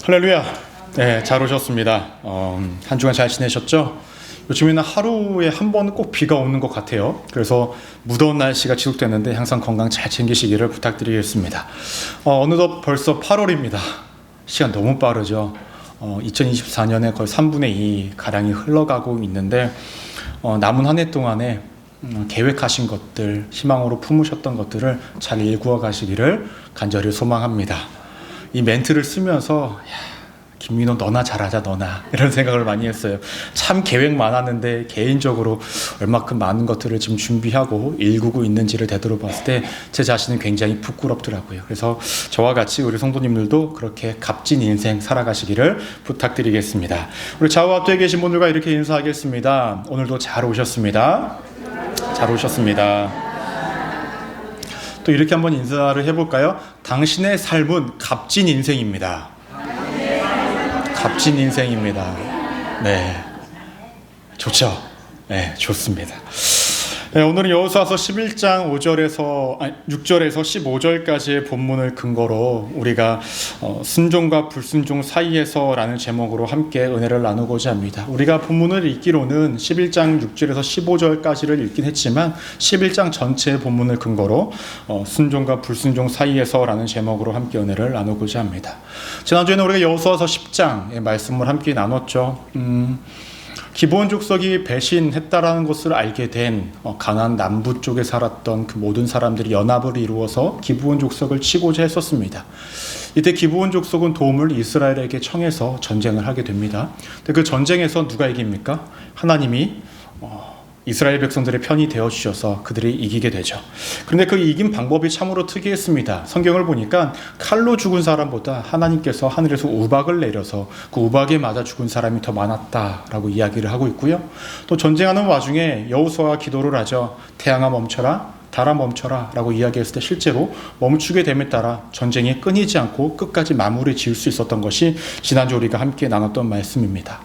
할렐루야. 네, 잘 오셨습니다. 한 주간 잘 지내셨죠? 요즘에는 하루에 한 번은 꼭 비가 오는 것 같아요. 그래서 무더운 날씨가 지속되는데 항상 건강 잘 챙기시기를 부탁드리겠습니다. 어느덧 벌써 8월입니다. 시간 너무 빠르죠. 2024년에 거의 3분의 2 가량이 흘러가고 있는데 남은 한 해 동안에 계획하신 것들, 희망으로 품으셨던 것들을 잘 일구어 가시기를 간절히 소망합니다. 이 멘트를 쓰면서 김민호 너나 잘하자 너나 이런 생각을 많이 했어요. 참 계획 많았는데 개인적으로 얼마큼 많은 것들을 지금 준비하고 일구고 있는지를 되돌아봤을 때 제 자신은 굉장히 부끄럽더라고요. 그래서 저와 같이 우리 성도님들도 그렇게 값진 인생 살아가시기를 부탁드리겠습니다. 우리 좌우 앞뒤에 계신 분들과 이렇게 인사하겠습니다. 오늘도 잘 오셨습니다. 잘 오셨습니다. 또 이렇게 한번 인사를 해볼까요? 당신의 삶은 값진 인생입니다. 값진 인생입니다. 네, 좋죠. 네, 좋습니다. 네, 오늘은 여호수아서 11장 6절에서 15절까지의 본문을 근거로 우리가 순종과 불순종 사이에서라는 제목으로 함께 은혜를 나누고자 합니다. 우리가 본문을 읽기로는 11장 6절에서 15절까지를 읽긴 했지만 11장 전체의 본문을 근거로 순종과 불순종 사이에서라는 제목으로 함께 은혜를 나누고자 합니다. 지난주에는 우리가 여호수아서 10장의 말씀을 함께 나눴죠. 기브온 족속이 배신했다라는 것을 알게 된 가나안 남부 쪽에 살았던 그 모든 사람들이 연합을 이루어서 기브온 족속을 치고자 했었습니다. 이때 기브온 족속은 도움을 이스라엘에게 청해서 전쟁을 하게 됩니다. 근데 그 전쟁에서 누가 이깁니까? 하나님이 이스라엘 백성들의 편이 되어주셔서 그들이 이기게 되죠. 그런데 그 이긴 방법이 참으로 특이했습니다. 성경을 보니까 칼로 죽은 사람보다 하나님께서 하늘에서 우박을 내려서 그 우박에 맞아 죽은 사람이 더 많았다라고 이야기를 하고 있고요. 또 전쟁하는 와중에 여호수아가 기도를 하죠. 태양아 멈춰라, 달아 멈춰라 라고 이야기했을 때 실제로 멈추게 됨에 따라 전쟁이 끊이지 않고 끝까지 마무리 지을 수 있었던 것이 지난주 우리가 함께 나눴던 말씀입니다.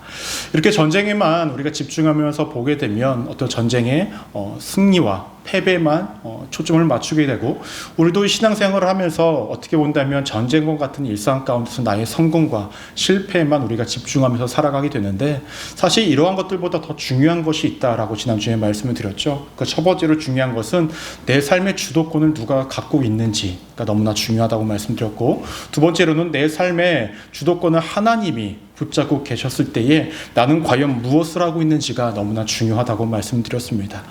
이렇게 전쟁에만 우리가 집중하면서 보게 되면 어떤 전쟁의 승리와 패배만 초점을 맞추게 되고, 우리도 신앙생활을 하면서 어떻게 본다면 전쟁과 같은 일상 가운데서 나의 성공과 실패에만 우리가 집중하면서 살아가게 되는데, 사실 이러한 것들보다 더 중요한 것이 있다라고 지난주에 말씀을 드렸죠. 그 첫 번째로 중요한 것은 내 삶의 주도권을 누가 갖고 있는지가 너무나 중요하다고 말씀드렸고, 두 번째로는 내 삶의 주도권을 하나님이 붙잡고 계셨을 때에 나는 과연 무엇을 하고 있는지가 너무나 중요하다고 말씀드렸습니다.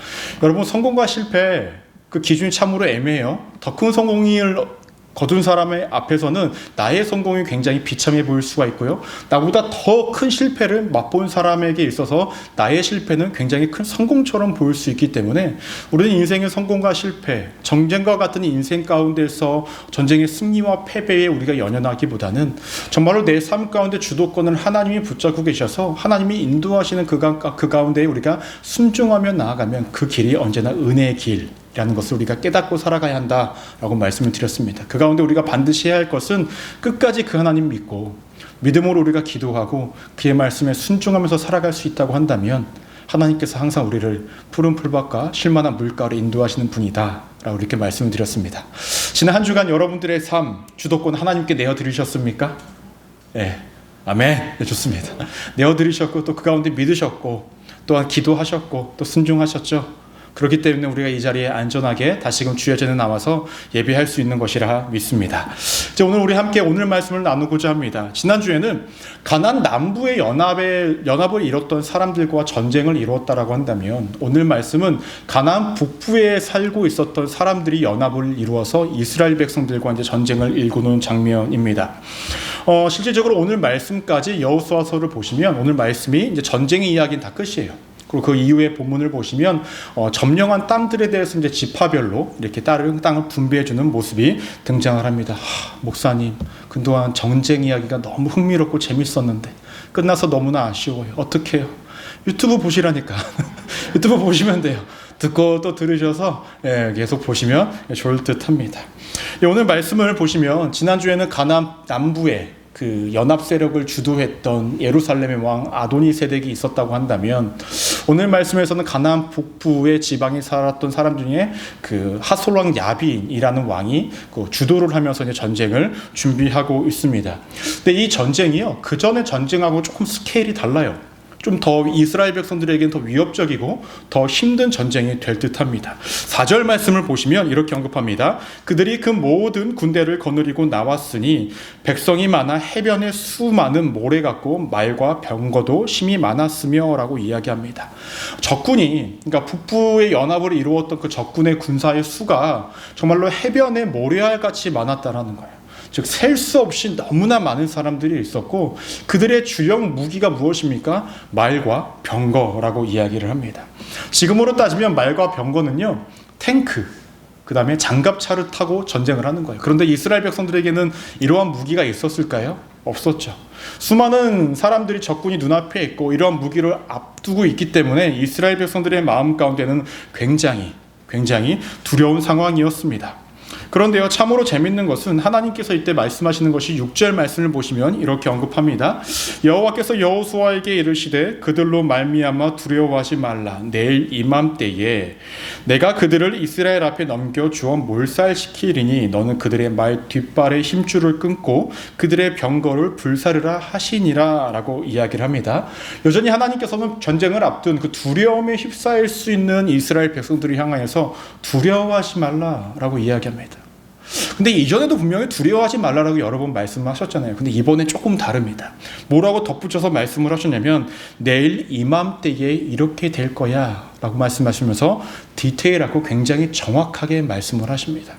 여러분, 성공과 실패 그 기준이 참으로 애매해요. 더 큰 성공을 거둔 사람의 앞에서는 나의 성공이 굉장히 비참해 보일 수가 있고요. 나보다 더 큰 실패를 맛본 사람에게 있어서 나의 실패는 굉장히 큰 성공처럼 보일 수 있기 때문에 우리는 인생의 성공과 실패, 전쟁과 같은 인생 가운데서 전쟁의 승리와 패배에 우리가 연연하기보다는 정말로 내 삶 가운데 주도권을 하나님이 붙잡고 계셔서 하나님이 인도하시는 그 가운데 우리가 순종하며 나아가면 그 길이 언제나 은혜의 길 라는 것을 우리가 깨닫고 살아가야 한다라고 말씀을 드렸습니다. 그 가운데 우리가 반드시 해야 할 것은 끝까지 그 하나님 믿고 믿음으로 우리가 기도하고 그의 말씀에 순종하면서 살아갈 수 있다고 한다면 하나님께서 항상 우리를 푸른 풀밭과 쉴만한 물가로 인도하시는 분이다 라고 이렇게 말씀을 드렸습니다. 지난 한 주간 여러분들의 삶 주도권 하나님께 내어드리셨습니까? 네, 아멘. 네, 좋습니다. 내어드리셨고 또 그 가운데 믿으셨고 또한 기도하셨고 또 순종하셨죠. 그렇기 때문에 우리가 이 자리에 안전하게 다시금 주의 전에 나와서 예배할 수 있는 것이라 믿습니다. 이제 오늘 우리 함께 오늘 말씀을 나누고자 합니다. 지난주에는 가나안 남부의 연합을 이뤘던 사람들과 전쟁을 이루었다라고 한다면, 오늘 말씀은 가나안 북부에 살고 있었던 사람들이 연합을 이루어서 이스라엘 백성들과 이제 전쟁을 일구는 장면입니다. 실질적으로 오늘 말씀까지 여호수아서를 보시면 오늘 말씀이 이제 전쟁의 이야기는 다 끝이에요. 그리고 그 이후의 본문을 보시면 점령한 땅들에 대해서 이제 지파별로 이렇게 다른 땅을 분배해주는 모습이 등장을 합니다. 목사님, 그동안 전쟁 이야기가 너무 흥미롭고 재밌었는데 끝나서 너무나 아쉬워요. 어떻게 해요? 유튜브 보시라니까. 유튜브 보시면 돼요. 듣고 또 들으셔서 계속 보시면 좋을 듯 합니다. 오늘 말씀을 보시면 지난주에는 가나안 남부에 그 연합 세력을 주도했던 예루살렘의 왕 아도니세덱이 있었다고 한다면, 오늘 말씀에서는 가나안 북부의 지방에 살았던 사람 중에 그 하솔왕 야빈이라는 왕이 그 주도를 하면서 이제 전쟁을 준비하고 있습니다. 근데 이 전쟁이요, 그 전에 전쟁하고 조금 스케일이 달라요. 좀 더 이스라엘 백성들에게는 더 위협적이고 더 힘든 전쟁이 될 듯합니다. 4절 말씀을 보시면 이렇게 언급합니다. 그들이 그 모든 군대를 거느리고 나왔으니 백성이 많아 해변에 수많은 모래 같고 말과 병거도 심히 많았으며 라고 이야기합니다. 적군이, 그러니까 북부의 연합을 이루었던 그 적군의 군사의 수가 정말로 해변에 모래알같이 많았다라는 거예요. 즉 셀 수 없이 너무나 많은 사람들이 있었고, 그들의 주력 무기가 무엇입니까? 말과 병거라고 이야기를 합니다. 지금으로 따지면 말과 병거는요, 탱크, 그 다음에 장갑차를 타고 전쟁을 하는 거예요. 그런데 이스라엘 백성들에게는 이러한 무기가 있었을까요? 없었죠. 수많은 사람들이 적군이 눈앞에 있고 이러한 무기를 앞두고 있기 때문에 이스라엘 백성들의 마음 가운데는 굉장히 두려운 상황이었습니다. 그런데요, 참으로 재밌는 것은 하나님께서 이때 말씀하시는 것이 6절 말씀을 보시면 이렇게 언급합니다. 여호와께서 여호수아에게 이르시되 그들로 말미암아 두려워하지 말라. 내일 이맘때에 내가 그들을 이스라엘 앞에 넘겨주어 몰살시키리니 너는 그들의 말 뒷발에 힘줄을 끊고 그들의 병거를 불사르라 하시니라 라고 이야기를 합니다. 여전히 하나님께서는 전쟁을 앞둔 그 두려움에 휩싸일 수 있는 이스라엘 백성들을 향하여서 두려워하지 말라라고 이야기합니다. 근데 이전에도 분명히 두려워하지 말라라고 여러 번 말씀하셨잖아요. 근데 이번엔 조금 다릅니다. 뭐라고 덧붙여서 말씀을 하셨냐면 내일 이맘때에 이렇게 될 거야 라고 말씀하시면서 디테일하고 굉장히 정확하게 말씀을 하십니다.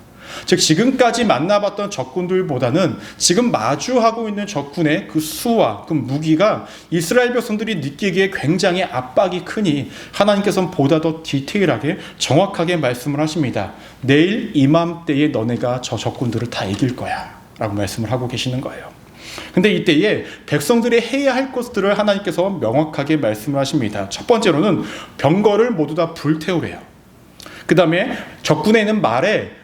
즉 지금까지 만나봤던 적군들보다는 지금 마주하고 있는 적군의 그 수와 그 무기가 이스라엘 백성들이 느끼기에 굉장히 압박이 크니 하나님께서는 보다 더 디테일하게 정확하게 말씀을 하십니다. 내일 이맘때에 너네가 저 적군들을 다 이길 거야 라고 말씀을 하고 계시는 거예요. 근데 이때에 백성들이 해야 할 것들을 하나님께서 명확하게 말씀을 하십니다. 첫 번째로는 병거를 모두 다 불태우래요. 그 다음에 적군에 있는 말의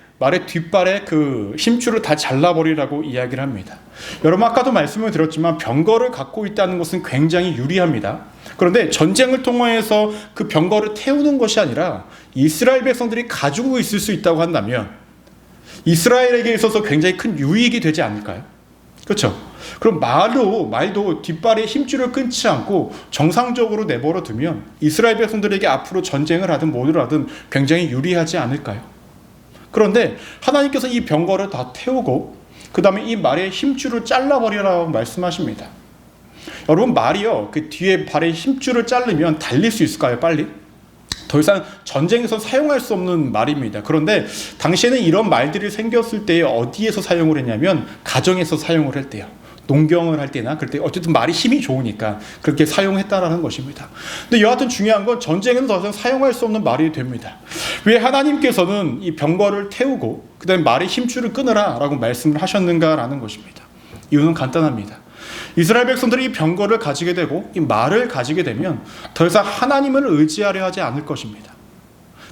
뒷발에 그 힘줄을 다 잘라버리라고 이야기를 합니다. 여러분 아까도 말씀을 드렸지만 병거를 갖고 있다는 것은 굉장히 유리합니다. 그런데 전쟁을 통해서 그 병거를 태우는 것이 아니라 이스라엘 백성들이 가지고 있을 수 있다고 한다면 이스라엘에게 있어서 굉장히 큰 유익이 되지 않을까요? 그렇죠? 그럼 말도 뒷발에 힘줄을 끊지 않고 정상적으로 내버려 두면 이스라엘 백성들에게 앞으로 전쟁을 하든 뭐를 하든 굉장히 유리하지 않을까요? 그런데 하나님께서 이 병거를 다 태우고 그 다음에 이 말의 힘줄을 잘라버리라고 말씀하십니다. 여러분 말이요, 그 뒤에 발의 힘줄을 자르면 달릴 수 있을까요? 빨리? 더 이상 전쟁에서 사용할 수 없는 말입니다. 그런데 당시에는 이런 말들이 생겼을 때 어디에서 사용을 했냐면 가정에서 사용을 할 때요. 농경을 할 때나 그럴 때 어쨌든 말이 힘이 좋으니까 그렇게 사용했다라는 것입니다. 근데 여하튼 중요한 건 전쟁에는 더 이상 사용할 수 없는 말이 됩니다. 왜 하나님께서는 이 병거를 태우고 그 다음에 말의 힘줄을 끊으라 라고 말씀을 하셨는가라는 것입니다. 이유는 간단합니다. 이스라엘 백성들이 이 병거를 가지게 되고 이 말을 가지게 되면 더 이상 하나님을 의지하려 하지 않을 것입니다.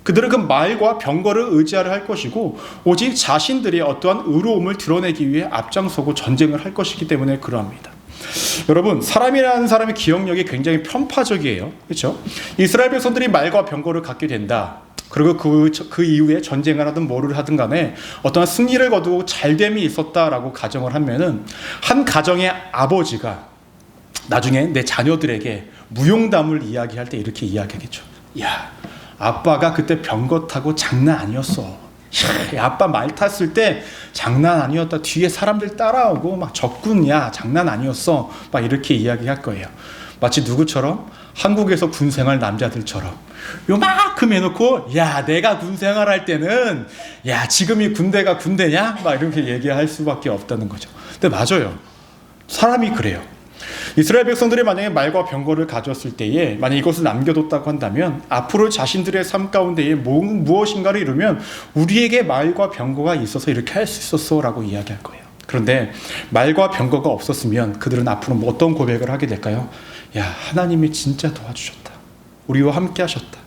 그들은 그 말과 병거를 의지하려 할 것이고 오직 자신들의 어떠한 의로움을 드러내기 위해 앞장서고 전쟁을 할 것이기 때문에 그러합니다. 여러분 사람이라는 사람의 기억력이 굉장히 편파적이에요. 그렇죠? 이스라엘 백성들이 말과 병거를 갖게 된다. 그리고 그 이후에 전쟁을 하든 뭐를 하든 간에 어떠한 승리를 거두고 잘됨이 있었다라고 가정을 하면은 한 가정의 아버지가 나중에 내 자녀들에게 무용담을 이야기할 때 이렇게 이야기하겠죠. 야, 아빠가 그때 병거 타고 장난 아니었어. 야, 아빠 말 탔을 때 장난 아니었다. 뒤에 사람들 따라오고 막 적군이야. 장난 아니었어. 막 이렇게 이야기할 거예요. 마치 누구처럼? 한국에서 군생활 남자들처럼 요만큼 해놓고 야 내가 군생활 할 때는 야 지금이 군대가 군대냐? 막 이렇게 얘기할 수밖에 없다는 거죠. 근데 맞아요. 사람이 그래요. 이스라엘 백성들이 만약에 말과 병거를 가졌을 때에 만약 이것을 남겨뒀다고 한다면 앞으로 자신들의 삶 가운데에 무엇인가를 이루면 우리에게 말과 병거가 있어서 이렇게 할 수 있었어 라고 이야기할 거예요. 그런데 말과 병거가 없었으면 그들은 앞으로 어떤 고백을 하게 될까요? 야 하나님이 진짜 도와주셨다. 우리와 함께 하셨다.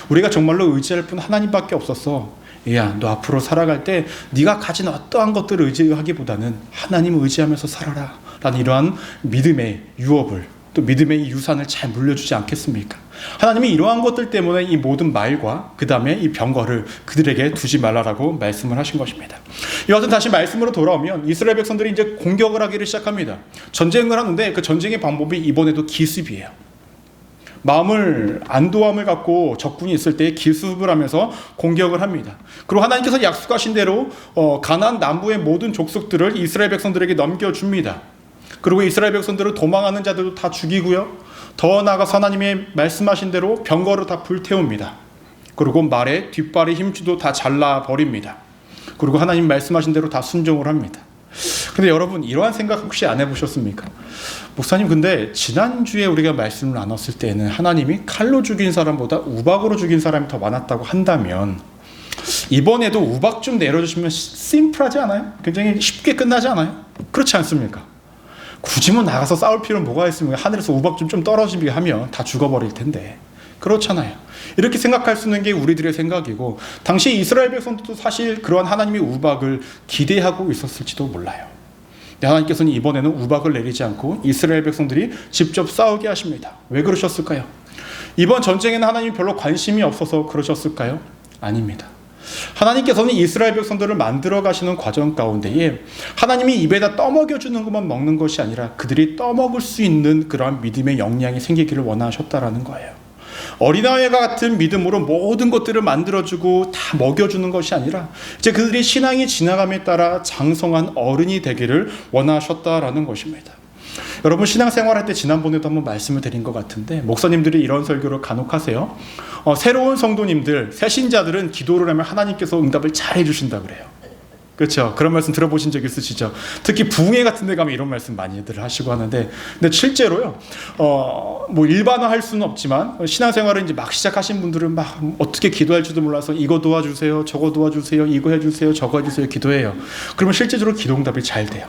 우리가 정말로 의지할 분 하나님밖에 없었어. 야 너 앞으로 살아갈 때 네가 가진 어떠한 것들을 의지하기보다는 하나님을 의지하면서 살아라 라는 이러한 믿음의 유업을 또 믿음의 이 유산을 잘 물려주지 않겠습니까? 하나님이 이러한 것들 때문에 이 모든 말과 그 다음에 이 병거를 그들에게 두지 말라라고 말씀을 하신 것입니다. 여하튼 다시 말씀으로 돌아오면 이스라엘 백성들이 이제 공격을 하기를 시작합니다. 전쟁을 하는데 그 전쟁의 방법이 이번에도 기습이에요. 마음을 안도함을 갖고 적군이 있을 때 기습을 하면서 공격을 합니다. 그리고 하나님께서 약속하신 대로 가나안 남부의 모든 족속들을 이스라엘 백성들에게 넘겨줍니다. 그리고 이스라엘 백성들을 도망하는 자들도 다 죽이고요. 더 나아가서 하나님의 말씀하신 대로 병거를 다 불태웁니다. 그리고 말에 뒷발의 힘줄도 다 잘라버립니다. 그리고 하나님 말씀하신 대로 다 순종을 합니다. 근데 여러분 이러한 생각 혹시 안 해보셨습니까? 목사님 근데 지난주에 우리가 말씀을 나눴을 때는 하나님이 칼로 죽인 사람보다 우박으로 죽인 사람이 더 많았다고 한다면 이번에도 우박 좀 내려주시면 심플하지 않아요? 굉장히 쉽게 끝나지 않아요? 그렇지 않습니까? 굳이 뭐 나가서 싸울 필요는 뭐가 있습니까? 하늘에서 우박 좀 떨어지게 하면 다 죽어버릴 텐데. 그렇잖아요. 이렇게 생각할 수 있는 게 우리들의 생각이고 당시 이스라엘 백성들도 사실 그러한 하나님의 우박을 기대하고 있었을지도 몰라요. 하나님께서는 이번에는 우박을 내리지 않고 이스라엘 백성들이 직접 싸우게 하십니다. 왜 그러셨을까요? 이번 전쟁에는 하나님이 별로 관심이 없어서 그러셨을까요? 아닙니다. 하나님께서는 이스라엘 백성들을 만들어 가시는 과정 가운데에 하나님이 입에다 떠먹여주는 것만 먹는 것이 아니라 그들이 떠먹을 수 있는 그러한 믿음의 역량이 생기기를 원하셨다라는 거예요. 어린아이와 같은 믿음으로 모든 것들을 만들어주고 다 먹여주는 것이 아니라 이제 그들의 신앙이 지나감에 따라 장성한 어른이 되기를 원하셨다라는 것입니다. 여러분 신앙생활할 때 지난번에도 한번 말씀을 드린 것 같은데 목사님들이 이런 설교를 간혹 하세요. 새로운 성도님들, 새신자들은 기도를 하면 하나님께서 응답을 잘 해주신다 그래요. 그렇죠? 그런 말씀 들어보신 적 있으시죠? 특히 부흥회 같은 데 가면 이런 말씀 많이들 하시고 하는데 근데 실제로요 뭐 일반화할 수는 없지만 신앙생활을 이제 막 시작하신 분들은 막 어떻게 기도할 줄도 몰라서 이거 도와주세요 저거 도와주세요 이거 해주세요 저거 해주세요 기도해요. 그러면 실제적으로 기도 응답이 잘 돼요.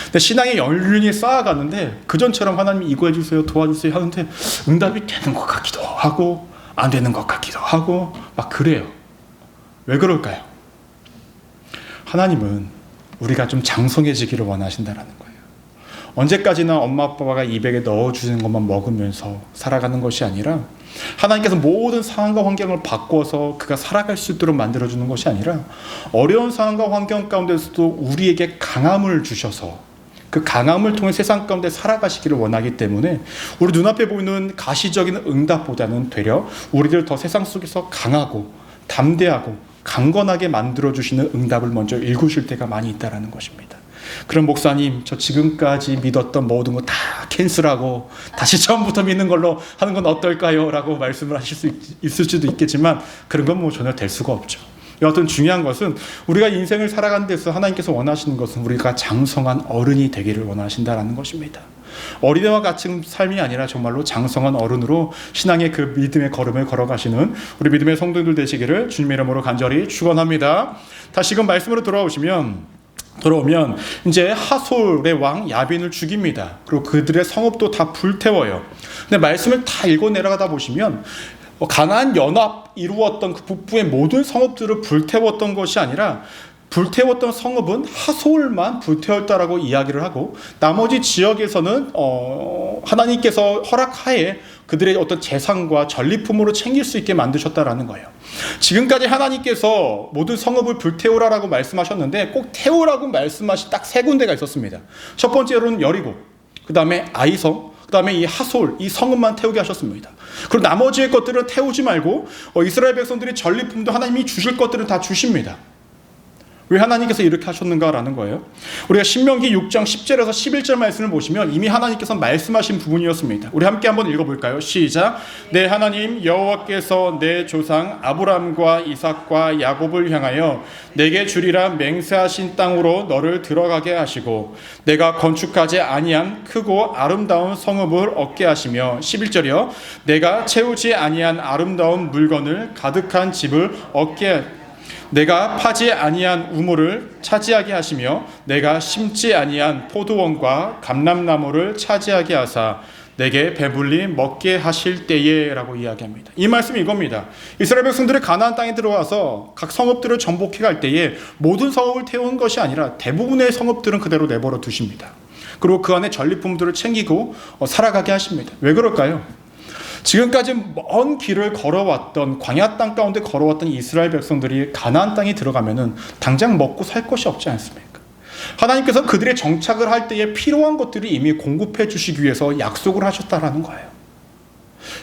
근데 신앙의 연륜이 쌓아가는데 그전처럼 하나님 이거 해주세요 도와주세요 하는데 응답이 되는 것 같기도 하고 안 되는 것 같기도 하고 막 그래요. 왜 그럴까요? 하나님은 우리가 좀 장성해지기를 원하신다는 거예요. 언제까지나 엄마 아빠가 입에 넣어주는 것만 먹으면서 살아가는 것이 아니라 하나님께서 모든 상황과 환경을 바꿔서 그가 살아갈 수 있도록 만들어주는 것이 아니라 어려운 상황과 환경 가운데서도 우리에게 강함을 주셔서 그 강함을 통해 세상 가운데 살아가시기를 원하기 때문에 우리 눈앞에 보이는 가시적인 응답보다는 되려 우리를 더 세상 속에서 강하고 담대하고 강건하게 만들어주시는 응답을 먼저 읽으실 때가 많이 있다는 것입니다. 그럼 목사님 저 지금까지 믿었던 모든 거 다 캔슬하고 다시 처음부터 믿는 걸로 하는 건 어떨까요? 라고 말씀을 하실 수 있을 수도 있겠지만 그런 건 뭐 전혀 될 수가 없죠. 여하튼 중요한 것은 우리가 인생을 살아가는 데서 하나님께서 원하시는 것은 우리가 장성한 어른이 되기를 원하신다는 것입니다. 어린애와 같은 삶이 아니라 정말로 장성한 어른으로 신앙의 그 믿음의 걸음을 걸어가시는 우리 믿음의 성도들 되시기를 주님의 이름으로 간절히 축원합니다. 다시금 말씀으로 돌아오면 이제 하솔의 왕 야빈을 죽입니다. 그리고 그들의 성읍도 다 불태워요. 근데 말씀을 다 읽어 내려가다 보시면 가나안 연합 이루었던 그 북부의 모든 성읍들을 불태웠던 것이 아니라 불태웠던 성읍은 하솔만 불태웠다라고 이야기를 하고 나머지 지역에서는 하나님께서 허락하에 그들의 어떤 재산과 전리품으로 챙길 수 있게 만드셨다라는 거예요. 지금까지 하나님께서 모든 성읍을 불태우라라고 말씀하셨는데 꼭 태우라고 말씀하신 딱 세 군데가 있었습니다. 첫 번째로는 여리고, 그 다음에 아이성, 그 다음에 이 하솔, 이 성읍만 태우게 하셨습니다. 그리고 나머지의 것들은 태우지 말고 이스라엘 백성들이 전리품도 하나님이 주실 것들을 다 주십니다. 왜 하나님께서 이렇게 하셨는가라는 거예요. 우리가 신명기 6장 10절에서 11절 말씀을 보시면 이미 하나님께서 말씀하신 부분이었습니다. 우리 함께 한번 읽어볼까요? 시작. 내 하나님 여호와께서 내 조상 아브람과 이삭과 야곱을 향하여 내게 주리라 맹세하신 땅으로 너를 들어가게 하시고 내가 건축하지 아니한 크고 아름다운 성읍을 얻게 하시며 11절이요 내가 채우지 아니한 아름다운 물건을 가득한 집을 얻게 내가 파지 아니한 우물을 차지하게 하시며 내가 심지 아니한 포도원과 감람나무를 차지하게 하사 내게 배불리 먹게 하실 때에 라고 이야기합니다. 이 말씀이 이겁니다. 이스라엘 백성들이 가나안 땅에 들어와서 각 성읍들을 정복해 갈 때에 모든 성읍을 태우는 것이 아니라 대부분의 성읍들은 그대로 내버려 두십니다. 그리고 그 안에 전리품들을 챙기고 살아가게 하십니다. 왜 그럴까요? 지금까지 먼 길을 걸어왔던, 광야 땅 가운데 걸어왔던 이스라엘 백성들이 가나안 땅에 들어가면은 당장 먹고 살 것이 없지 않습니까? 하나님께서 그들의 정착을 할 때에 필요한 것들을 이미 공급해 주시기 위해서 약속을 하셨다라는 거예요.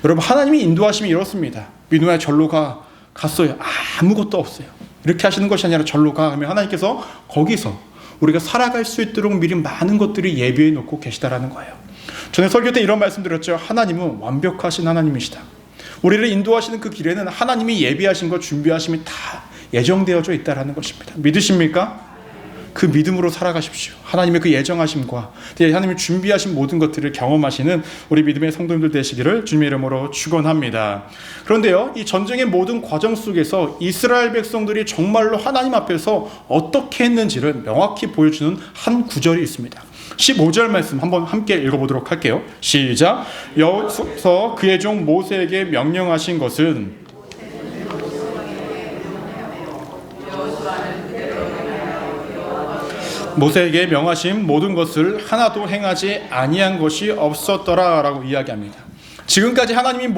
여러분, 하나님이 인도하심이 이렇습니다. 민호야, 절로 가. 갔어요. 아무것도 없어요. 이렇게 하시는 것이 아니라 절로 가 하면 하나님께서 거기서 우리가 살아갈 수 있도록 미리 많은 것들을 예비해 놓고 계시다라는 거예요. 전에 설교 때 이런 말씀 드렸죠. 하나님은 완벽하신 하나님이시다. 우리를 인도하시는 그 길에는 하나님이 예비하신 것, 준비하심이 다 예정되어져 있다라는 것입니다. 믿으십니까? 그 믿음으로 살아가십시오. 하나님의 그 예정하심과 하나님이 준비하신 모든 것들을 경험하시는 우리 믿음의 성도님들 되시기를 주님의 이름으로 축원합니다. 그런데요, 이 전쟁의 모든 과정 속에서 이스라엘 백성들이 정말로 하나님 앞에서 어떻게 했는지를 명확히 보여주는 한 구절이 있습니다. 15절 말씀 한번 함께 읽어보도록 할게요. 시작. 여호와께서 그의 종 모세에게 명령하신 것은 모세에게 명하신 모든 것을 하나도 행하지 아니한 것이 없었더라라고 이야기합니다. 지금까지 하나님이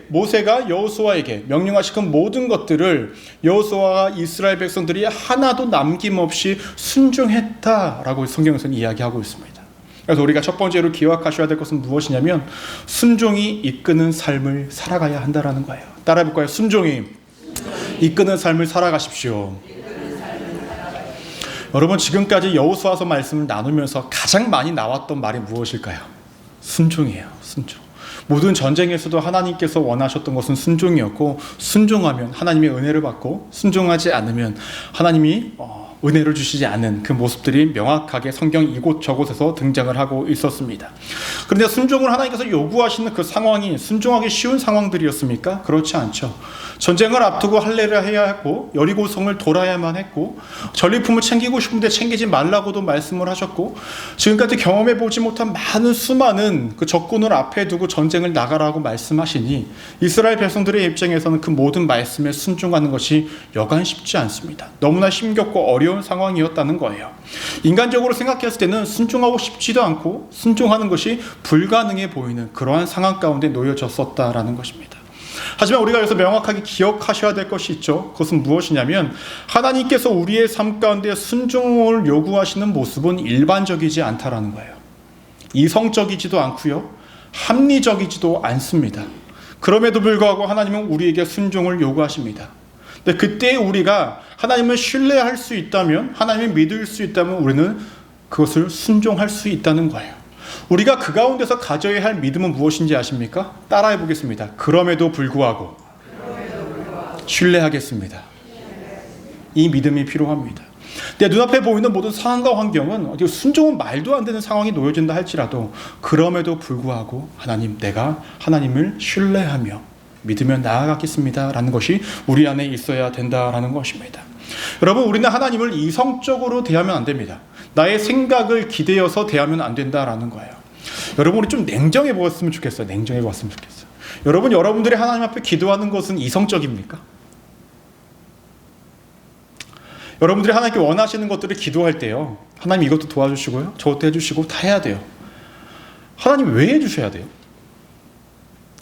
모세가 여호수아에게 명령하신 그 모든 것들을 여호수아와 이스라엘 백성들이 하나도 남김없이 순종했다라고 성경에서는 이야기하고 있습니다. 그래서 우리가 첫 번째로 기억하셔야 될 것은 무엇이냐면 순종이 이끄는 삶을 살아가야 한다라는 거예요. 따라해볼까요? 순종이 이끄는 삶을 살아가십시오. 여러분, 지금까지 여호수아서 말씀을 나누면서 가장 많이 나왔던 말이 무엇일까요? 순종이에요. 순종. 모든 전쟁에서도 하나님께서 원하셨던 것은 순종이었고, 순종하면 하나님의 은혜를 받고, 순종하지 않으면 하나님이 은혜를 주시지 않는 그 모습들이 명확하게 성경 이곳저곳에서 등장을 하고 있었습니다. 그런데 순종을 하나님께서 요구하시는 그 상황이 순종하기 쉬운 상황들이었습니까? 그렇지 않죠. 전쟁을 앞두고 할례를 해야 했고, 여리고성을 돌아야만 했고, 전리품을 챙기고 싶은데 챙기지 말라고도 말씀을 하셨고, 지금까지 경험해 보지 못한 수많은 그 적군을 앞에 두고 전쟁을 나가라고 말씀하시니 이스라엘 백성들의 입장에서는 그 모든 말씀에 순종하는 것이 여간 쉽지 않습니다. 너무나 힘겹고 어려운 상황이었다는 거예요. 인간적으로 생각했을 때는 순종하고 싶지도 않고 순종하는 것이 불가능해 보이는 그러한 상황 가운데 놓여졌었다라는 것입니다. 하지만 우리가 여기서 명확하게 기억하셔야 될 것이 있죠. 그것은 무엇이냐면 하나님께서 우리의 삶 가운데 순종을 요구하시는 모습은 일반적이지 않다라는 거예요. 이성적이지도 않고요, 합리적이지도 않습니다. 그럼에도 불구하고 하나님은 우리에게 순종을 요구하십니다. 근데 그때 우리가 하나님을 신뢰할 수 있다면, 하나님을 믿을 수 있다면 우리는 그것을 순종할 수 있다는 거예요. 우리가 그 가운데서 가져야 할 믿음은 무엇인지 아십니까? 따라해 보겠습니다. 그럼에도 불구하고 신뢰하겠습니다. 이 믿음이 필요합니다. 내 눈앞에 보이는 모든 상황과 환경은 순종은 말도 안 되는 상황이 놓여진다 할지라도 그럼에도 불구하고 내가 하나님을 신뢰하며 믿으며 나아가겠습니다 라는 것이 우리 안에 있어야 된다라는 것입니다. 여러분, 우리는 하나님을 이성적으로 대하면 안 됩니다. 나의 생각을 기대어서 대하면 안 된다라는 거예요. 여러분, 우리 좀 냉정해 보았으면 좋겠어요. 냉정해 보았으면 좋겠어요. 여러분들이 하나님 앞에 기도하는 것은 이성적입니까? 여러분들이 하나님께 원하시는 것들을 기도할 때요, 하나님 이것도 도와주시고요, 저것도 해주시고 다 해야 돼요. 하나님 왜 해주셔야 돼요?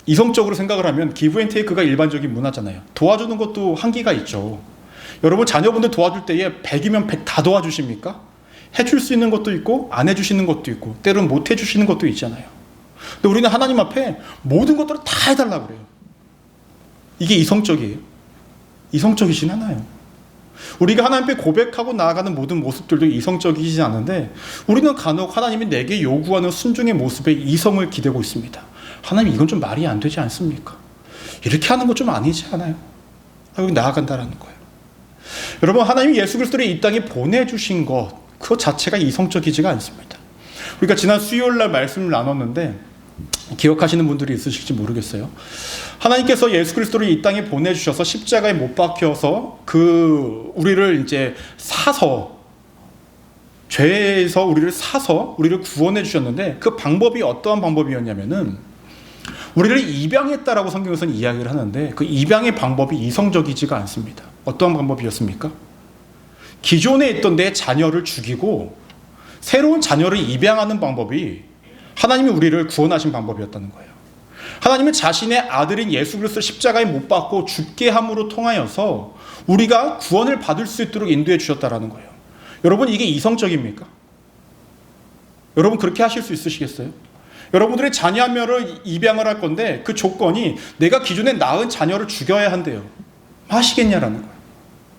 이성적으로 생각을 하면 기브 앤 테이크가 일반적인 문화잖아요. 도와주는 것도 한계가 있죠. 여러분, 자녀분들 도와줄 때에 100이면 100 다 도와주십니까? 해줄 수 있는 것도 있고 안 해주시는 것도 있고 때로는 못 해주시는 것도 있잖아요. 근데 우리는 하나님 앞에 모든 것들을 다 해달라고 그래요. 이게 이성적이에요? 이성적이진 않아요. 우리가 하나님 앞에 고백하고 나아가는 모든 모습들도 이성적이지 않은데 우리는 간혹 하나님이 내게 요구하는 순종의 모습에 이성을 기대고 있습니다. 하나님, 이건 좀 말이 안 되지 않습니까? 이렇게 하는 거 좀 아니지 않아요? 여기 나아간다라는 거예요. 여러분, 하나님이 예수 그리스도를 이 땅에 보내주신 것, 그 자체가 이성적이지가 않습니다. 우리가 지난 수요일날 말씀을 나눴는데 기억하시는 분들이 있으실지 모르겠어요. 하나님께서 예수 그리스도를 이 땅에 보내주셔서 십자가에 못 박혀서 우리를 이제 죄에서 우리를 사서 우리를 구원해 주셨는데, 그 방법이 어떠한 방법이었냐면은 우리를 입양했다라고 성경에서는 이야기를 하는데, 그 입양의 방법이 이성적이지가 않습니다. 어떠한 방법이었습니까? 기존에 있던 내 자녀를 죽이고 새로운 자녀를 입양하는 방법이 하나님이 우리를 구원하신 방법이었다는 거예요. 하나님은 자신의 아들인 예수 그리스도를 십자가에 못 박고 죽게 함으로 통하여서 우리가 구원을 받을 수 있도록 인도해 주셨다라는 거예요. 여러분, 이게 이성적입니까? 여러분, 그렇게 하실 수 있으시겠어요? 여러분들의 자녀 한 명을 입양을 할 건데 그 조건이 내가 기존에 낳은 자녀를 죽여야 한대요. 하시겠냐라는 거예요.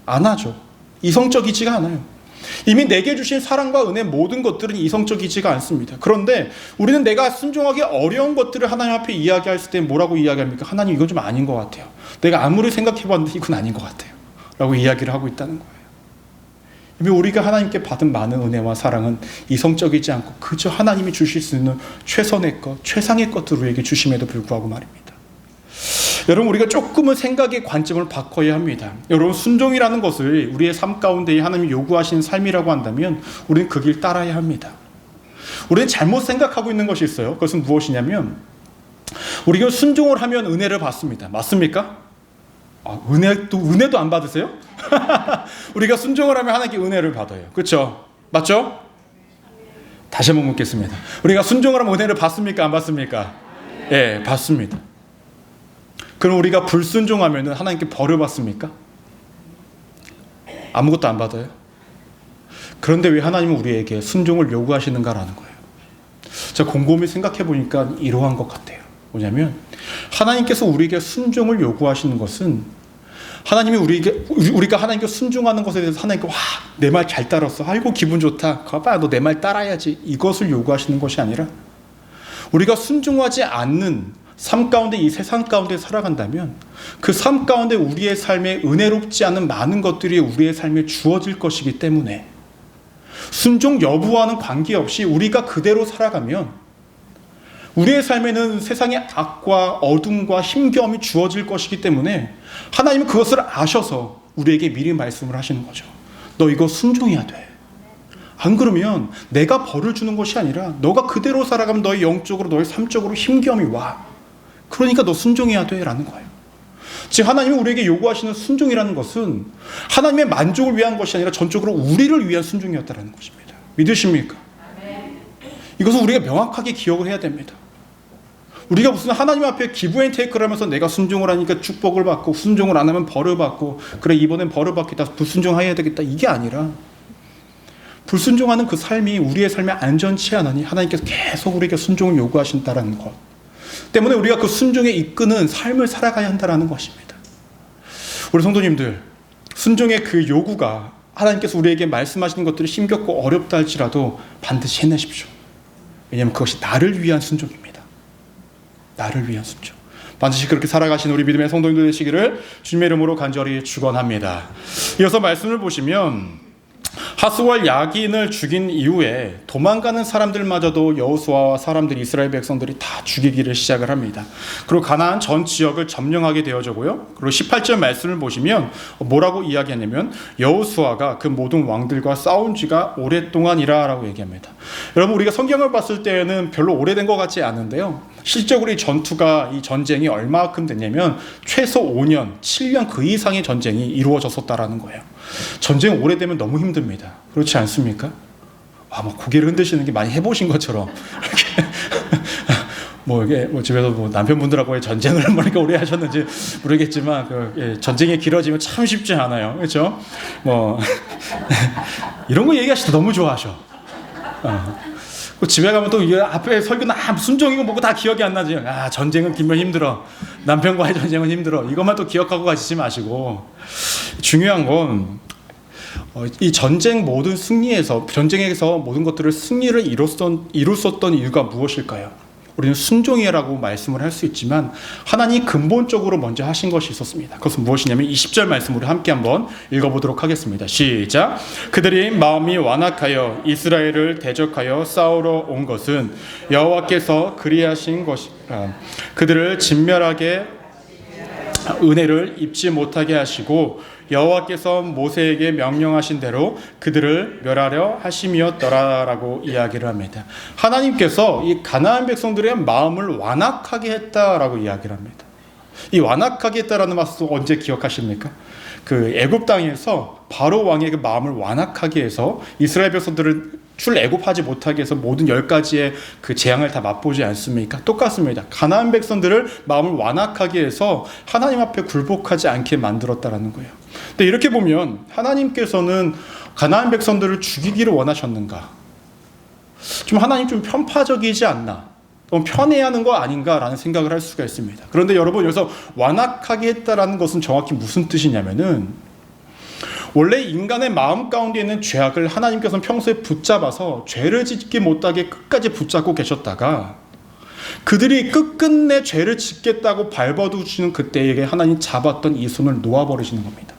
안 하죠. 이성적이지가 않아요. 이미 내게 주신 사랑과 은혜 모든 것들은 이성적이지가 않습니다. 그런데 우리는 내가 순종하기 어려운 것들을 하나님 앞에 이야기할 때 뭐라고 이야기합니까? 하나님, 이건 좀 아닌 것 같아요. 내가 아무리 생각해봤는데 이건 아닌 것 같아요 라고 이야기를 하고 있다는 거예요. 이미 우리가 하나님께 받은 많은 은혜와 사랑은 이성적이지 않고 그저 하나님이 주실 수 있는 최선의 것, 최상의 것들을 우리에게 주심에도 불구하고 말입니다. 여러분, 우리가 조금은 생각의 관점을 바꿔야 합니다. 여러분, 순종이라는 것을 우리의 삶 가운데 하나님이 요구하시는 삶이라고 한다면 우리는 그 길 따라야 합니다. 우리는 잘못 생각하고 있는 것이 있어요. 그것은 무엇이냐면 우리가 순종을 하면 은혜를 받습니다. 맞습니까? 은혜도 안 받으세요? 우리가 순종을 하면 하나님께 은혜를 받아요. 그렇죠? 맞죠? 다시 한번 묻겠습니다. 우리가 순종을 하면 은혜를 받습니까? 안 받습니까? 예, 받습니다. 그럼 우리가 불순종하면 하나님께 벌을 받습니까? 아무것도 안 받아요. 그런데 왜 하나님은 우리에게 순종을 요구하시는가라는 거예요. 제가 곰곰이 생각해 보니까 이러한 것 같아요. 뭐냐면 하나님께서 우리에게 순종을 요구하시는 것은 하나님이 우리가 하나님께 순종하는 것에 대해서 하나님께 와, 내 말 잘 따랐어. 아이고 기분 좋다. 가봐, 너 내 말 따라야지. 이것을 요구하시는 것이 아니라 우리가 순종하지 않는 삶 가운데, 이 세상 가운데 살아간다면 그 삶 가운데 우리의 삶에 은혜롭지 않은 많은 것들이 우리의 삶에 주어질 것이기 때문에 순종 여부와는 관계없이 우리가 그대로 살아가면 우리의 삶에는 세상의 악과 어둠과 힘겨움이 주어질 것이기 때문에 하나님은 그것을 아셔서 우리에게 미리 말씀을 하시는 거죠. 너 이거 순종해야 돼. 안 그러면 내가 벌을 주는 것이 아니라 너가 그대로 살아가면 너의 영적으로, 너의 삶적으로 힘겨움이 와. 그러니까 너 순종해야 돼 라는 거예요. 즉 하나님이 우리에게 요구하시는 순종이라는 것은 하나님의 만족을 위한 것이 아니라 전적으로 우리를 위한 순종이었다는 것입니다. 믿으십니까? 이것을 우리가 명확하게 기억을 해야 됩니다. 우리가 무슨 하나님 앞에 기브 앤 테이크를 하면서 내가 순종을 하니까 축복을 받고 순종을 안 하면 벌을 받고 그래 이번엔 벌을 받겠다, 불순종해야 되겠다, 이게 아니라 불순종하는 그 삶이 우리의 삶에 안전치 않으니 하나님께서 계속 우리에게 순종을 요구하신다는 것 때문에 우리가 그 순종에 이끄는 삶을 살아가야 한다는 것입니다. 우리 성도님들, 순종의 그 요구가 하나님께서 우리에게 말씀하시는 것들이 힘겹고 어렵다 할지라도 반드시 해내십시오. 왜냐하면 그것이 나를 위한 순종입니다. 나를 위한 순종. 반드시 그렇게 살아가신 우리 믿음의 성도님들 되시기를 주님의 이름으로 간절히 축원합니다. 이어서 말씀을 보시면 하스월 야긴을 죽인 이후에 도망가는 사람들마저도 여호수아와 사람들이, 이스라엘 백성들이 다 죽이기를 시작을 합니다. 그리고 가나안 전 지역을 점령하게 되어지고요. 그리고 18절 말씀을 보시면 뭐라고 이야기하냐면 여호수아가 그 모든 왕들과 싸운 지가 오랫동안이라 라고 얘기합니다. 여러분, 우리가 성경을 봤을 때는 별로 오래된 것 같지 않은데요, 실적으로 이 전쟁이 얼마큼 됐냐면 최소 5년, 7년 그 이상의 전쟁이 이루어졌었다라는 거예요. 전쟁 오래되면 너무 힘듭니다. 그렇지 않습니까? 막 고개를 흔드시는 게 많이 해보신 것처럼 이게 집에서 남편분들하고의 전쟁을 얼마나 오래 하셨는지 모르겠지만 전쟁이 길어지면 참 쉽지 않아요. 그렇죠? 이런 거 얘기하실 때 너무 좋아하셔. 집에 가면 또 앞에 설교는 순종이고 뭐고 다 기억이 안 나지. 전쟁은 길면 힘들어. 남편과의 전쟁은 힘들어. 이것만 또 기억하고 가시지 마시고, 중요한 건 이 전쟁에서 모든 것들을 승리를 이뤘었던 이유가 무엇일까요? 우리는 순종이라고 말씀을 할 수 있지만 하나님이 근본적으로 먼저 하신 것이 있었습니다. 그것은 무엇이냐면 20절 말씀 우리 함께 한번 읽어보도록 하겠습니다. 시작. 그들이 마음이 완악하여 이스라엘을 대적하여 싸우러 온 것은 여호와께서 그리하신 것이라. 그들을 진멸하게 은혜를 입지 못하게 하시고 여호와께서 모세에게 명령하신 대로 그들을 멸하려 하심이었더라라고 이야기를 합니다. 하나님께서 이 가나안 백성들의 마음을 완악하게 했다라고 이야기를 합니다. 이 완악하게 했다라는 말씀 언제 기억하십니까? 그 애굽 땅에서 바로 왕의 그 마음을 완악하게 해서 이스라엘 백성들을 출애굽하지 못하게 해서 모든 10가지의 그 재앙을 다 맛보지 않습니까? 똑같습니다. 가나안 백성들을 마음을 완악하게 해서 하나님 앞에 굴복하지 않게 만들었다라는 거예요. 근데 이렇게 보면 하나님께서는 가나안 백성들을 죽이기를 원하셨는가? 좀 하나님 좀 편파적이지 않나? 너무 편애하는 거 아닌가라는 생각을 할 수가 있습니다. 그런데 여러분, 여기서 완악하게 했다라는 것은 정확히 무슨 뜻이냐면은, 원래 인간의 마음 가운데 있는 죄악을 하나님께서는 평소에 붙잡아서 죄를 짓지 못하게 끝까지 붙잡고 계셨다가 그들이 끝끝내 죄를 짓겠다고 발버둥치는 그때에게 하나님 잡았던 이 손을 놓아버리시는 겁니다.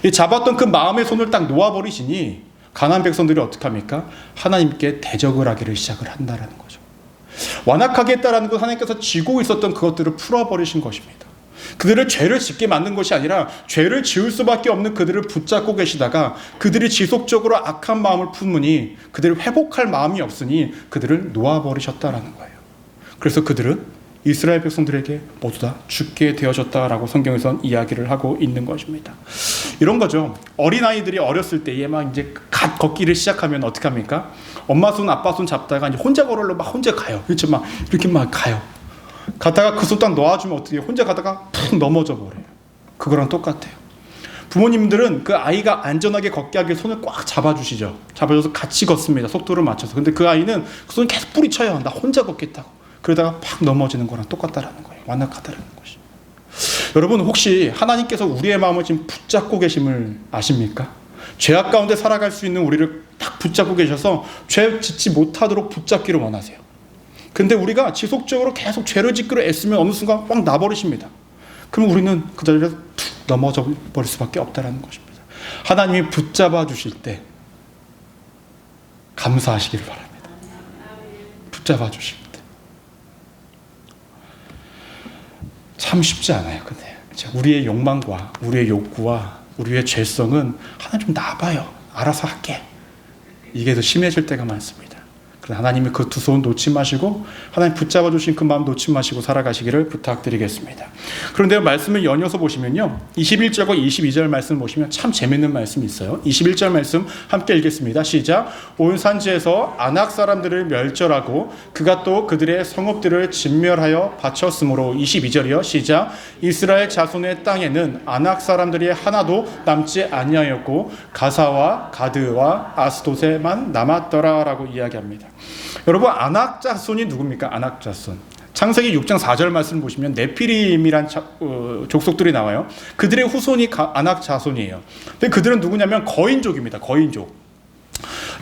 이 잡았던 그 마음의 손을 딱 놓아버리시니 가나안 백성들이 어떻게 합니까? 하나님께 대적을 하기를 시작을 한다라는 거죠. 완악하게 했다라는 건 하나님께서 쥐고 있었던 그것들을 풀어버리신 것입니다. 그들을 죄를 짓게 만든 것이 아니라 죄를 지을 수밖에 없는 그들을 붙잡고 계시다가 그들이 지속적으로 악한 마음을 품으니 그들을 회복할 마음이 없으니 그들을 놓아버리셨다라는 거예요. 그래서 그들은 이스라엘 백성들에게 모두 다 죽게 되어졌다라고 성경에서는 이야기를 하고 있는 것입니다. 이런 거죠. 어린아이들이 어렸을 때에 막 이제 갓 걷기를 시작하면 어떻게 합니까? 엄마 손, 아빠 손 잡다가 이제 혼자 걸으러 막 혼자 가요. 그렇죠? 막 이렇게 막 가요. 가다가 그 손 딱 놓아주면 어떻게 혼자 가다가 푹 넘어져 버려요. 그거랑 똑같아요. 부모님들은 그 아이가 안전하게 걷게 하기 위해 손을 꽉 잡아주시죠. 잡아줘서 같이 걷습니다. 속도를 맞춰서. 근데 그 아이는 그 손을 계속 뿌리쳐요. 나 혼자 걷겠다고. 그러다가 팍 넘어지는 거랑 똑같다라는 거예요. 완악하다라는 것이. 여러분, 혹시 하나님께서 우리의 마음을 지금 붙잡고 계심을 아십니까? 죄악 가운데 살아갈 수 있는 우리를 딱 붙잡고 계셔서 죄 짓지 못하도록 붙잡기를 원하세요. 근데 우리가 지속적으로 계속 죄를 짓기로 애쓰면 어느 순간 확 나버리십니다. 그럼 우리는 그 자리에서 툭 넘어져 버릴 수밖에 없다는 것입니다. 하나님이 붙잡아 주실 때 감사하시기를 바랍니다. 붙잡아 주실 때. 참 쉽지 않아요. 근데 우리의 욕망과 우리의 욕구와 우리의 죄성은 하나님 좀 놔봐요. 알아서 할게. 이게 더 심해질 때가 많습니다. 하나님이 그 두 손 놓지 마시고 하나님 붙잡아 주신 그 마음 놓지 마시고 살아가시기를 부탁드리겠습니다. 그런데 말씀을 연이어서 보시면요, 21절과 22절 말씀 보시면 참 재밌는 말씀이 있어요. 21절 말씀 함께 읽겠습니다. 시작. 온 산지에서 아낙 사람들을 멸절하고 그가 또 그들의 성읍들을 진멸하여 바쳤으므로. 22절이요. 시작. 이스라엘 자손의 땅에는 아낙 사람들이 하나도 남지 아니하였고 가사와 가드와 아스돗에만 남았더라라고 이야기합니다. 여러분, 아낙 자손이 누굽니까? 아낙 자손. 창세기 6장 4절 말씀 보시면 네피림이란 족속들이 나와요. 그들의 후손이 아낙 자손이에요. 근데 그들은 누구냐면 거인족입니다. 거인족.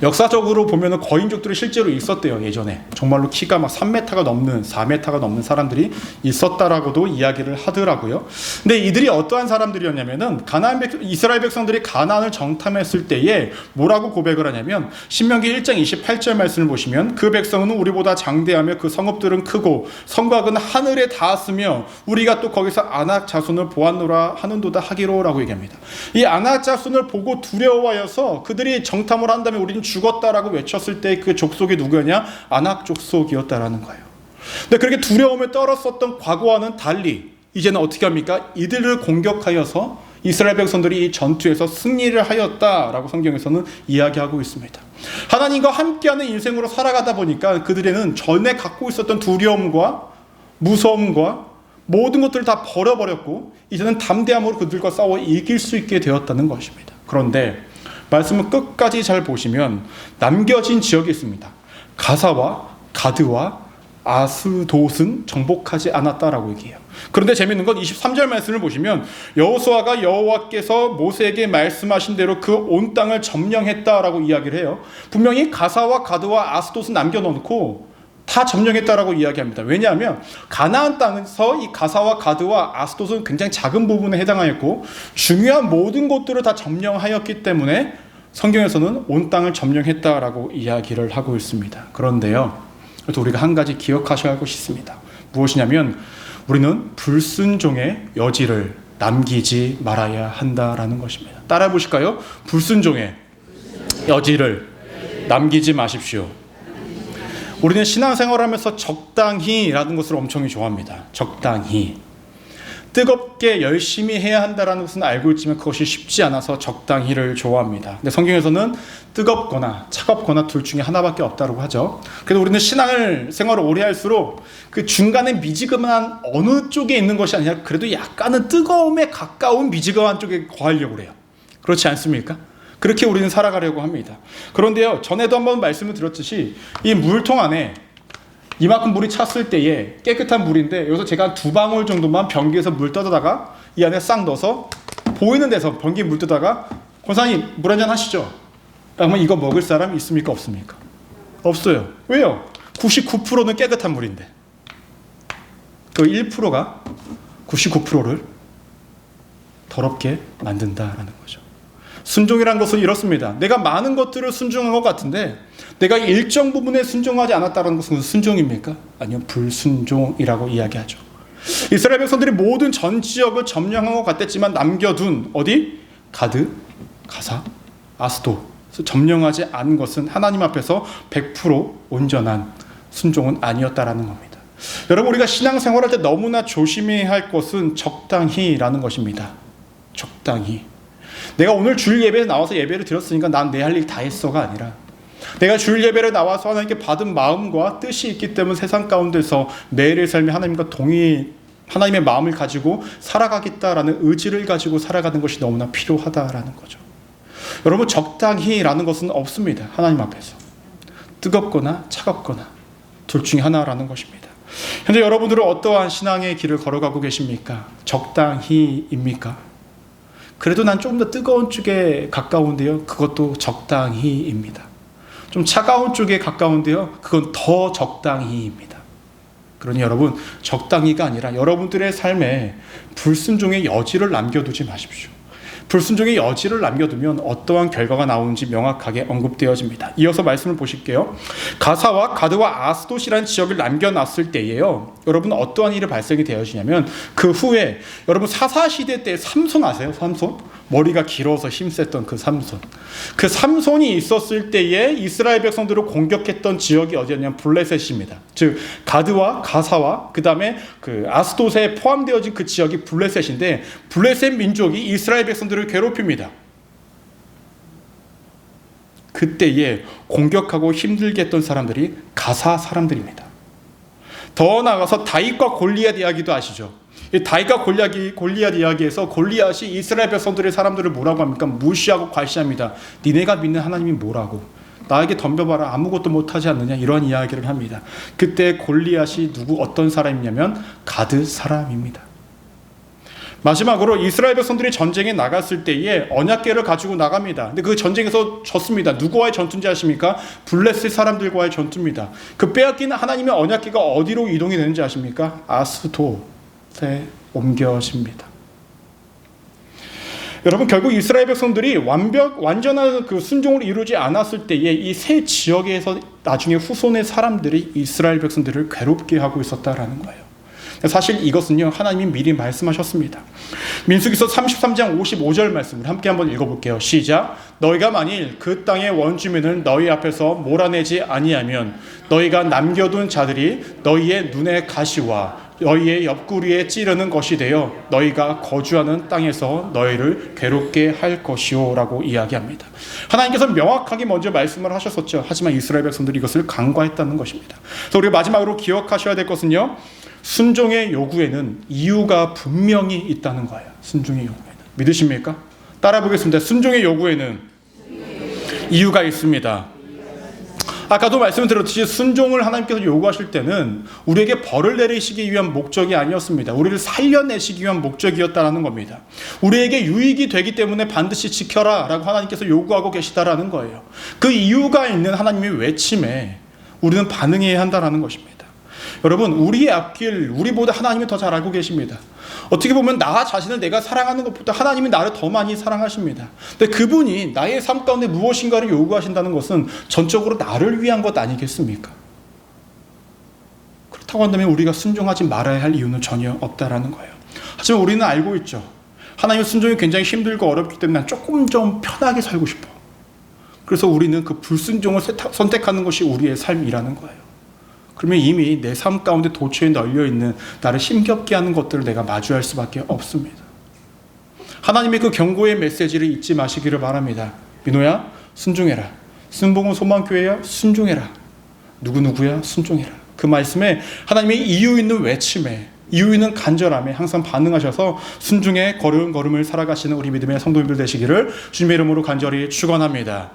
역사적으로 보면 거인족들이 실제로 있었대요. 예전에 정말로 키가 막 3m가 넘는 4m가 넘는 사람들이 있었다라고도 이야기를 하더라고요. 근데 이들이 어떠한 사람들이었냐면은 이스라엘 백성들이 가나안을 정탐했을 때에 뭐라고 고백을 하냐면 신명기 1장 28절 말씀을 보시면 그 백성은 우리보다 장대하며 그 성읍들은 크고 성곽은 하늘에 닿았으며 우리가 또 거기서 아낙 자손을 보았노라 하는도다 하기로라고 얘기합니다. 이 아낙 자손을 보고 두려워하여서 그들이 정탐을 한 다음에 우리는 죽었다라고 외쳤을 때 그 족속이 누구냐? 아낙 족속이었다라는 거예요. 근데 그렇게 두려움에 떨었었던 과거와는 달리 이제는 어떻게 합니까? 이들을 공격하여서 이스라엘 백성들이 이 전투에서 승리를 하였다라고 성경에서는 이야기하고 있습니다. 하나님과 함께하는 인생으로 살아가다 보니까 그들에는 전에 갖고 있었던 두려움과 무서움과 모든 것들을 다 버려버렸고 이제는 담대함으로 그들과 싸워 이길 수 있게 되었다는 것입니다. 그런데 말씀을 끝까지 잘 보시면 남겨진 지역이 있습니다. 가사와 가드와 아스돗은 정복하지 않았다라고 얘기해요. 그런데 재밌는 건 23절 말씀을 보시면 여호수아가 여호와께서 모세에게 말씀하신 대로 그 온 땅을 점령했다라고 이야기를 해요. 분명히 가사와 가드와 아스돗은 남겨놓고 다 점령했다라고 이야기합니다. 왜냐하면 가나안 땅에서 이 가사와 가드와 아스돗은 굉장히 작은 부분에 해당하였고 중요한 모든 곳들을 다 점령하였기 때문에 성경에서는 온 땅을 점령했다라고 이야기를 하고 있습니다. 그런데요, 그래도 우리가 한 가지 기억하셔야 할 것이 있습니다. 무엇이냐면 우리는 불순종의 여지를 남기지 말아야 한다라는 것입니다. 따라해 보실까요? 불순종의 여지를 남기지 마십시오. 우리는 신앙생활을 하면서 적당히라는 것을 엄청 좋아합니다. 적당히. 뜨겁게 열심히 해야 한다는 것은 알고 있지만 그것이 쉽지 않아서 적당히를 좋아합니다. 근데 성경에서는 뜨겁거나 차갑거나 둘 중에 하나밖에 없다고 하죠. 그래서 우리는 신앙생활을 오래 할수록 그 중간에 미지근한 어느 쪽에 있는 것이 아니라 그래도 약간은 뜨거움에 가까운 미지근한 쪽에 거하려고 해요. 그렇지 않습니까? 그렇게 우리는 살아가려고 합니다. 그런데요, 전에도 한번 말씀을 드렸듯이 이 물통 안에 이만큼 물이 찼을 때에 깨끗한 물인데 여기서 제가 한 2방울 정도만 변기에서 물 떠다가 이 안에 싹 넣어서 보이는 데서 변기에 물 떠다가 권사님 물 한잔 하시죠. 그러면 이거 먹을 사람 있습니까? 없습니까? 없어요. 왜요? 99%는 깨끗한 물인데 그 1%가 99%를 더럽게 만든다라는 거죠. 순종이라는 것은 이렇습니다. 내가 많은 것들을 순종한 것 같은데 내가 일정 부분에 순종하지 않았다는 것은 순종입니까? 아니요, 불순종이라고 이야기하죠. 이스라엘 백성들이 모든 전 지역을 점령한 것 같았지만 남겨둔 어디? 가드, 가사, 아스도 점령하지 않은 것은 하나님 앞에서 100% 온전한 순종은 아니었다라는 겁니다. 여러분, 우리가 신앙생활할 때 너무나 조심해야 할 것은 적당히라는 것입니다. 적당히. 내가 오늘 주일 예배에 나와서 예배를 드렸으니까 난 내 할 일 다 했어가 아니라 내가 주일 예배를 나와서 하나님께 받은 마음과 뜻이 있기 때문에 세상 가운데서 매일의 삶에 하나님과 하나님의 마음을 가지고 살아가겠다라는 의지를 가지고 살아가는 것이 너무나 필요하다라는 거죠. 여러분, 적당히라는 것은 없습니다. 하나님 앞에서 뜨겁거나 차갑거나 둘 중에 하나라는 것입니다. 현재 여러분들은 어떠한 신앙의 길을 걸어가고 계십니까? 적당히입니까? 그래도 난 좀 더 뜨거운 쪽에 가까운데요, 그것도 적당히입니다. 좀 차가운 쪽에 가까운데요, 그건 더 적당히입니다. 그러니 여러분, 적당히가 아니라 여러분들의 삶에 불순종의 여지를 남겨두지 마십시오. 불순종의 여지를 남겨두면 어떠한 결과가 나오는지 명확하게 언급되어집니다. 이어서 말씀을 보실게요. 가사와 가드와 아스돗이라는 지역을 남겨놨을 때에요, 여러분 어떠한 일이 발생이 되어지냐면 그 후에 여러분 사사시대 때 삼손 아세요? 삼손? 머리가 길어서 힘셌던 그 삼손. 그 삼손이 있었을 때에 이스라엘 백성들을 공격했던 지역이 어디였냐면 블레셋입니다. 즉 가드와 가사와 그 다음에 그 아스돗에 포함되어진 그 지역이 블레셋인데 블레셋 민족이 이스라엘 백성들을 괴롭힙니다. 그때에 공격하고 힘들게 했던 사람들이 가사 사람들입니다. 더 나아가서 다윗과 골리앗 이야기도 아시죠? 이 다윗과 골리앗 이야기에서 골리앗이 이스라엘 백성들의 사람들을 뭐라고 합니까? 무시하고 괄시합니다. 니네가 믿는 하나님이 뭐라고? 나에게 덤벼봐라, 아무것도 못하지 않느냐, 이런 이야기를 합니다. 그때 골리앗이 어떤 사람이냐면 가드 사람입니다. 마지막으로 이스라엘 백성들이 전쟁에 나갔을 때에 언약궤를 가지고 나갑니다. 근데 그 전쟁에서 졌습니다. 누구와의 전투인지 아십니까? 블레셋 사람들과의 전투입니다. 그 빼앗긴 하나님의 언약궤가 어디로 이동이 되는지 아십니까? 아스돗에 옮겨집니다. 여러분, 결국 이스라엘 백성들이 완전한 그 순종을 이루지 않았을 때에 이 세 지역에서 나중에 후손의 사람들이 이스라엘 백성들을 괴롭게 하고 있었다라는 거예요. 사실 이것은요, 하나님이 미리 말씀하셨습니다. 민수기서 33장 55절 말씀을 함께 한번 읽어볼게요. 시작. 너희가 만일 그 땅의 원주민을 너희 앞에서 몰아내지 아니하면 너희가 남겨둔 자들이 너희의 눈에 가시와 너희의 옆구리에 찌르는 것이 되어 너희가 거주하는 땅에서 너희를 괴롭게 할 것이오 라고 이야기합니다. 하나님께서 명확하게 먼저 말씀을 하셨었죠. 하지만 이스라엘 백성들이 이것을 간과했다는 것입니다. 그래서 우리가 마지막으로 기억하셔야 될 것은요, 순종의 요구에는 이유가 분명히 있다는 거예요. 순종의 요구에는. 믿으십니까? 따라 보겠습니다. 순종의 요구에는 이유가 있습니다. 아까도 말씀드렸듯이 순종을 하나님께서 요구하실 때는 우리에게 벌을 내리시기 위한 목적이 아니었습니다. 우리를 살려내시기 위한 목적이었다는 겁니다. 우리에게 유익이 되기 때문에 반드시 지켜라 라고 하나님께서 요구하고 계시다라는 거예요. 그 이유가 있는 하나님의 외침에 우리는 반응해야 한다는 것입니다. 여러분, 우리의 앞길, 우리보다 하나님이 더 잘 알고 계십니다. 어떻게 보면 나 자신을 내가 사랑하는 것보다 하나님이 나를 더 많이 사랑하십니다. 근데 그분이 나의 삶 가운데 무엇인가를 요구하신다는 것은 전적으로 나를 위한 것 아니겠습니까? 그렇다고 한다면 우리가 순종하지 말아야 할 이유는 전혀 없다라는 거예요. 하지만 우리는 알고 있죠. 하나님의 순종이 굉장히 힘들고 어렵기 때문에 난 조금 좀 편하게 살고 싶어. 그래서 우리는 그 불순종을 선택하는 것이 우리의 삶이라는 거예요. 그러면 이미 내 삶 가운데 도처에 널려있는 나를 힘겹게 하는 것들을 내가 마주할 수밖에 없습니다. 하나님의 그 경고의 메시지를 잊지 마시기를 바랍니다. 민호야, 순종해라. 순복음 소망교회야, 순종해라. 누구누구야, 순종해라. 그 말씀에 하나님의 이유 있는 외침에, 이유 있는 간절함에 항상 반응하셔서 순종의 걸음걸음을 살아가시는 우리 믿음의 성도님들 되시기를 주님의 이름으로 간절히 축원합니다.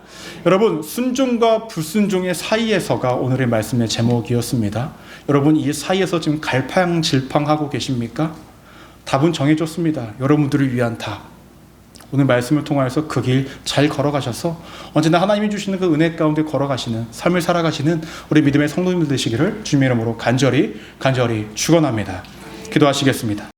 여러분, 순종과 불순종의 사이에서가 오늘의 말씀의 제목이었습니다. 여러분, 이 사이에서 지금 갈팡질팡하고 계십니까? 답은 정해졌습니다. 여러분들을 위한 답. 오늘 말씀을 통하여서 그 길 잘 걸어가셔서 언제나 하나님이 주시는 그 은혜 가운데 걸어가시는 삶을 살아가시는 우리 믿음의 성도님들 되시기를 주님의 이름으로 간절히 축원합니다. 기도하시겠습니다.